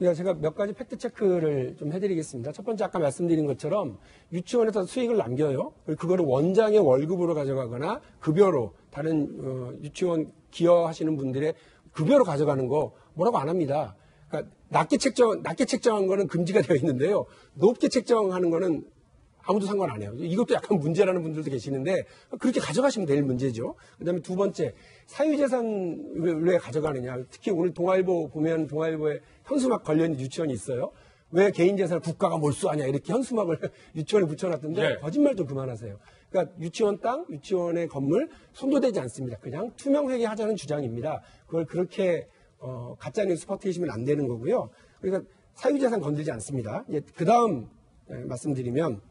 그러니까 제가 몇 가지 팩트 체크를 좀 해드리겠습니다. 첫 번째 아까 말씀드린 것처럼 유치원에서 수익을 남겨요. 그거를 원장의 월급으로 가져가거나 급여로 다른 유치원 기여하시는 분들의 급여로 가져가는 거 뭐라고 안 합니다. 그러니까 낮게 책정한 거는 금지가 되어 있는데요. 높게 책정하는 거는 아무도 상관 안 해요. 이것도 약간 문제라는 분들도 계시는데 그렇게 가져가시면 될 문제죠. 그다음에 두 번째, 사유재산을 왜 가져가느냐. 특히 오늘 동아일보 보면 동아일보에 현수막 걸려있는 유치원이 있어요. 왜 개인재산을 국가가 몰수하냐 이렇게 현수막을 유치원에 붙여놨던데 네. 거짓말 좀 그만하세요. 그러니까 유치원 땅, 유치원의 건물 손도 대지 않습니다. 그냥 투명회계하자는 주장입니다. 그걸 그렇게 가짜뉴스 퍼뜨리시면 안 되는 거고요. 그러니까 사유재산 건들지 않습니다. 그 다음 말씀드리면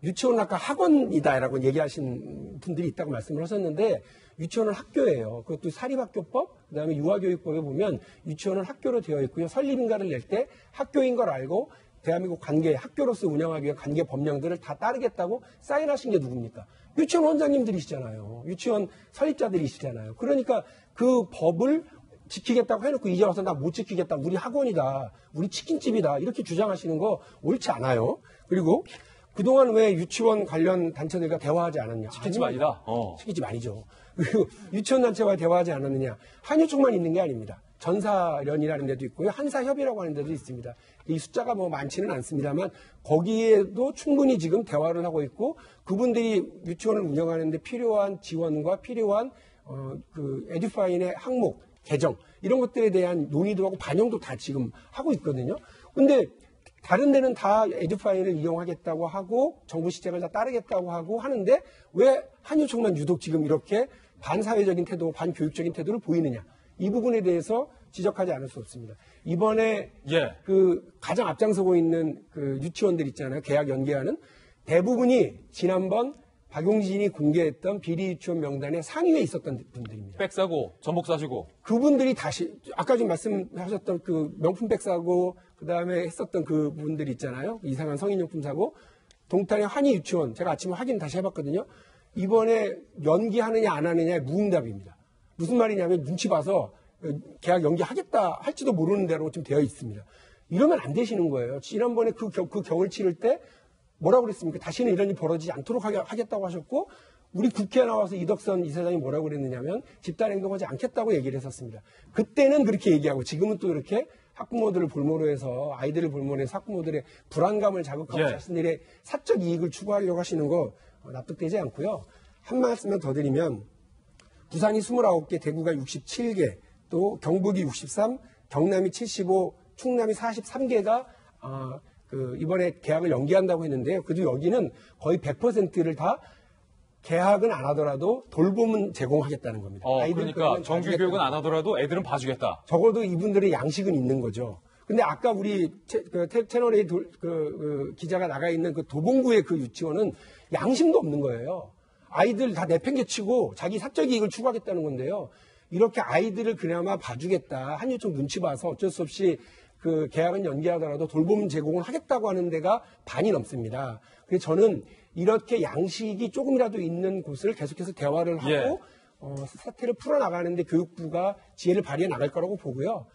유치원은 아까 학원이다라고 얘기하신 분들이 있다고 말씀을 하셨는데 유치원은 학교예요. 그것도 사립학교법, 그다음에 유아교육법에 보면 유치원은 학교로 되어 있고요. 설립인가를 낼 때 학교인 걸 알고 대한민국 학교로서 운영하기 위한 관계 법령들을 다 따르겠다고 사인하신 게 누굽니까? 유치원 원장님들이시잖아요. 유치원 설립자들이시잖아요. 그러니까 그 법을 지키겠다고 해놓고 이제 와서 나 못 지키겠다. 우리 학원이다. 우리 치킨집이다. 이렇게 주장하시는 거 옳지 않아요. 그리고 그동안 왜 유치원 관련 단체들과 대화하지 않았냐. 치킨집 아니다. 치킨집 아니죠. 그리고 유치원 단체와 대화하지 않았느냐. 한유총만 있는 게 아닙니다. 전사련이라는 데도 있고요. 한사협이라고 하는 데도 있습니다. 이 숫자가 뭐 많지는 않습니다만 거기에도 충분히 지금 대화를 하고 있고 그분들이 유치원을 운영하는데 필요한 지원과 필요한 그 에듀파인의 항목, 개정 이런 것들에 대한 논의도 하고 반영도 다 지금 하고 있거든요. 근데 다른 데는 다 에듀파인을 이용하겠다고 하고 정부 시책을 다 따르겠다고 하고 하는데 왜 한유총만 유독 지금 이렇게 반사회적인 태도, 반교육적인 태도를 보이느냐. 이 부분에 대해서 지적하지 않을 수 없습니다. 이번에 그 가장 앞장서고 있는 그 유치원들 있잖아요. 계약 연계하는 대부분이 지난번 박용진이 공개했던 비리 유치원 명단의 상위에 있었던 분들입니다. 백 사고, 전복 사주고. 그분들이 다시 아까 지금 말씀하셨던 그 명품백 사고 그다음에 했었던 그 분들 있잖아요. 이상한 성인용품 사고. 동탄의 한희 유치원 제가 아침에 확인 다시 해봤거든요. 이번에 연기하느냐 안 하느냐의 무응답입니다. 무슨 말이냐면 눈치 봐서 계약 연기하겠다 할지도 모르는 대로 지금 되어 있습니다. 이러면 안 되시는 거예요. 지난번에 그 경을 치를 때 뭐라고 그랬습니까? 다시는 이런 일이 벌어지지 않도록 하겠다고 하셨고 우리 국회에 나와서 이덕선 이사장이 뭐라고 그랬느냐면 집단행동하지 않겠다고 얘기를 했었습니다. 그때는 그렇게 얘기하고 지금은 또 이렇게 학부모들을 볼모로 해서 아이들을 볼모로 해서 학부모들의 불안감을 자극하고 자신들의 사적 이익을 추구하려고 하시는 거 납득되지 않고요. 한 말씀만 더 드리면 부산이 29개, 대구가 67개, 또 경북이 63, 경남이 75, 충남이 43개가 이번에 계약을 연기한다고 했는데요. 그래도 여기는 거의 100%를 다 계약은 안 하더라도 돌봄은 제공하겠다는 겁니다. 그러니까 정규 교육은 안 하더라도 애들은 봐주겠다. 적어도 이분들의 양식은 있는 거죠. 근데 아까 우리 채널A 기자가 나가 있는 그 도봉구의 그 유치원은 양심도 없는 거예요. 아이들 다 내팽개치고 자기 사적 이익을 추구하겠다는 건데요. 이렇게 아이들을 그나마 봐주겠다. 한유총 눈치 봐서 어쩔 수 없이 그 계약은 연기하더라도 돌봄 제공을 하겠다고 하는 데가 반이 넘습니다. 그래서 저는 이렇게 양식이 조금이라도 있는 곳을 계속해서 대화를 하고 사태를 풀어나가는데 교육부가 지혜를 발휘해 나갈 거라고 보고요.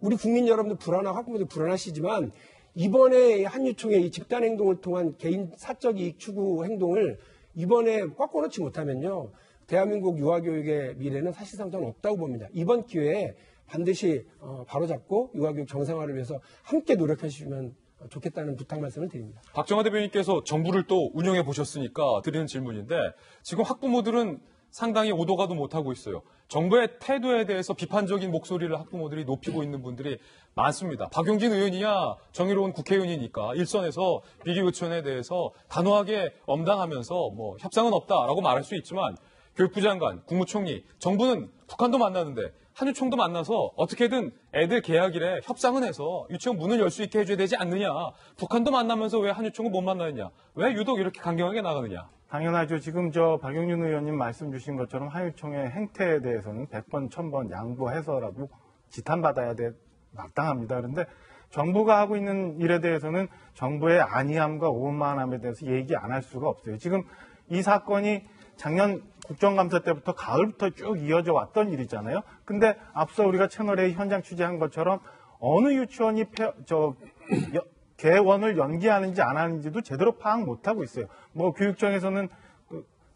우리 국민 여러분들 불안하고 학부모들 불안하시지만 이번에 한유총의 이 집단행동을 통한 개인 사적 이익 추구 행동을 이번에 꺾어놓지 못하면요. 대한민국 유아교육의 미래는 사실상 저는 없다고 봅니다. 이번 기회에 반드시 바로잡고 유아교육 정상화를 위해서 함께 노력해 주시면 좋겠다는 부탁 말씀을 드립니다. 박정화 대변인께서 정부를 또 운영해 보셨으니까 드리는 질문인데 지금 학부모들은 상당히 오도 가도 못하고 있어요. 정부의 태도에 대해서 비판적인 목소리를 학부모들이 높이고 있는 분들이 많습니다. 박용진 의원이야 정의로운 국회의원이니까 일선에서 비리 유치원에 대해서 단호하게 엄당하면서 뭐 협상은 없다라고 말할 수 있지만 교육부 장관, 국무총리, 정부는 북한도 만나는데 한유총도 만나서 어떻게든 애들 계약일에 협상은 해서 유치원 문을 열 수 있게 해줘야 되지 않느냐. 북한도 만나면서 왜 한유총은 못 만나느냐. 왜 유독 이렇게 강경하게 나가느냐. 당연하죠. 지금 박용진 의원님 말씀 주신 것처럼 한유총의 행태에 대해서는 100번, 1000번 양보해서라도 지탄받아야 마땅합니다. 그런데 정부가 하고 있는 일에 대해서는 정부의 안이함과 오만함에 대해서 얘기 안 할 수가 없어요. 지금 이 사건이 작년 국정감사 때부터 가을부터 쭉 이어져 왔던 일이잖아요. 근데 앞서 우리가 채널A 현장 취재한 것처럼 어느 유치원이 개원을 연기하는지 안 하는지도 제대로 파악 못하고 있어요. 뭐 교육청에서는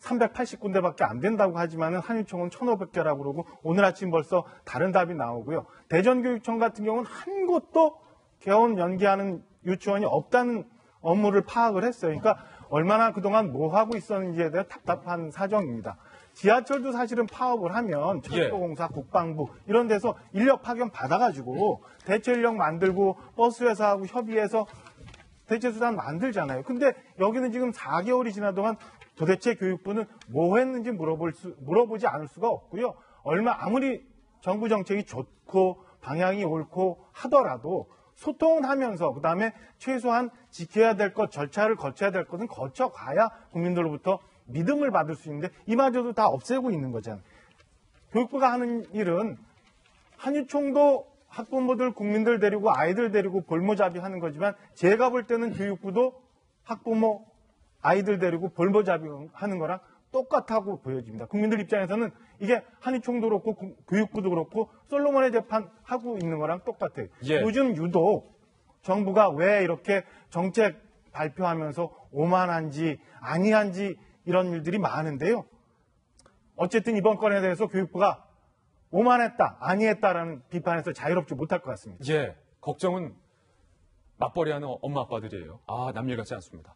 380군데밖에 안 된다고 하지만은 한유총은 1,500개라고 그러고 오늘 아침 벌써 다른 답이 나오고요. 대전교육청 같은 경우는 한 곳도 개원 연기하는 유치원이 없다는 업무를 파악을 했어요. 그러니까 얼마나 그동안 뭐 하고 있었는지에 대해 답답한 사정입니다. 지하철도 사실은 파업을 하면 철도공사, 국방부 이런 데서 인력 파견 받아가지고 대체 인력 만들고 버스 회사하고 협의해서 대체 수단 만들잖아요. 근데 여기는 지금 4개월이 지난 동안 도대체 교육부는 뭐 했는지 물어보지 않을 수가 없고요. 아무리 정부 정책이 좋고 방향이 옳고 하더라도 소통은 하면서 그다음에 최소한 지켜야 될 것, 절차를 거쳐야 될 것은 거쳐가야 국민들로부터 믿음을 받을 수 있는데 이마저도 다 없애고 있는 거잖아요. 교육부가 하는 일은 한유총도 학부모들, 국민들 데리고 아이들 데리고 볼모잡이 하는 거지만 제가 볼 때는 교육부도 학부모, 아이들 데리고 볼모잡이 하는 거랑 똑같다고 보여집니다. 국민들 입장에서는 이게 한유총도 그렇고 교육부도 그렇고 솔로몬의 재판 하고 있는 거랑 똑같아요. 예. 요즘 유독 정부가 왜 이렇게 정책 발표하면서 오만한지 아니한지 이런 일들이 많은데요. 어쨌든 이번 건에 대해서 교육부가 오만했다, 아니했다라는 비판에서 자유롭지 못할 것 같습니다. 예, 걱정은 맞벌이하는 엄마 아빠들이에요. 남일 같지 않습니다.